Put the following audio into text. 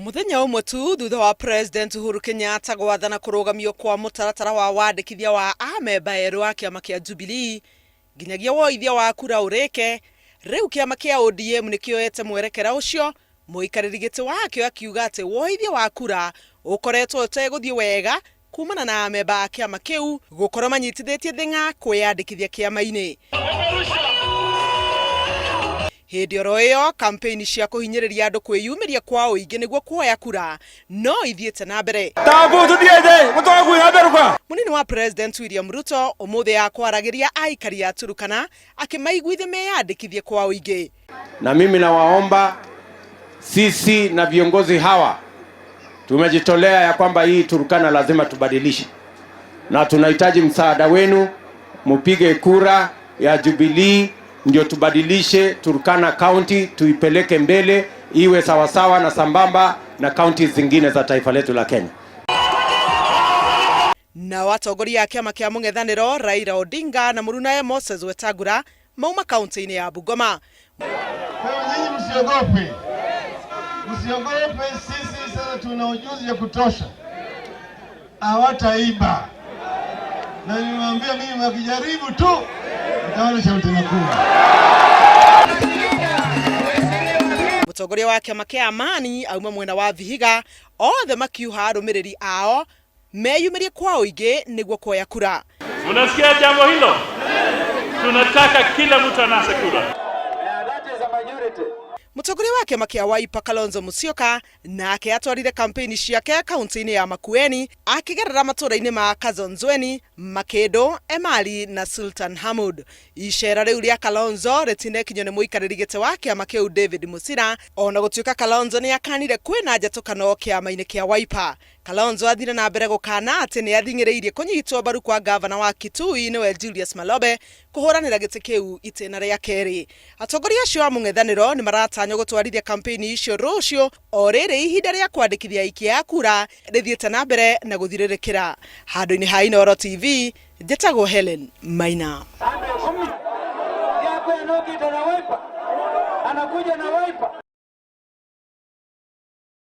Muthenya umwe tu thutha wa President Uhuru Kenyatta gwathana kurugamio kwa mutaratara wa wandikithia wa amemba eru a kiama kia Jubilee nginyagia woithia wa kura urike, riu kiama kia ODM nikioete mwerekera ucio, muikariri giti wakio akiuga ati woithia wa kura ukoretwo uteguthie wega kumana na amemba a kiama kiu gukorwo manyitithitie thinga kwiyandikithia kiama-ini. Hindi oro iyo kampeni cia kuhinyiriria andu kwiyumiria kwa uingi niguo kuoya kura no ithiete na mbere. Munini wa President William Ruto umuthi akwaragiria aikari a Turkana akimaiguithia meyandikithie kwa uingi. Na mimi nawaomba sisi na viongozi hawa tumejitolea ya kwamba hii Turkana lazima tubadilishe, na tunahitaji msaada wenu, mupige kura ya Jubilee ndio tubadilishe Turkana County, tuipeleke mbele iwe sawasawa na sambamba na counties zingine za taifa letu la Kenya. Na watongoria a kiama kia mung'ethaniro Raila Odinga na murunae Moses Wetangula mauma kaunti-ini ya Bungoma. Nyinyi msiogope. Msiogope, sisi sasa tuna ujuzi ya kutosha. Hawataiba. Na nimwambia mimi wakijaribu tu nitaona shauti makuu. Mutongoria wa kiama kia Amani auma mwena wa Vihiga othe makiuha arumiriri ao meyumirie kwa uingi niguo kuoya kura. Unasikia jambo hilo? Tunataka kila mtu anase kura. Mutongoria wa kiama kia Wiper Kalonzo Musyoka nake atwarire kampeni ciake kaunti-ini ya Makueni akigerera matura-ini ma Kazonzweni, Makedo, Emali na Sultan Hamud. Icera riu ria Kalonzo ritinekinywo ni muikariri giti wa kiama kiu David Musira, ona gutuika Kalonzo ni akanire kwina njatukano kiama-ini kia Wiper. Kalonzo athire na mbere gukana ati ni athing'iriirie kunyitwo mbaru kwa gavana wa Kitui niwe Julius Malobe kuhuranira giti kiu itena ria keri. Atongoria acio a mung'ethaniro ni maratanya gutwarithia kampeni icio rucio o riri ihinda ria kwandikithia aikia ya kura rithiete na mbere na guthiririkira. Handu-ini ha Inooro TV, njitagwo Helen Maina. Anakuja na Wiper.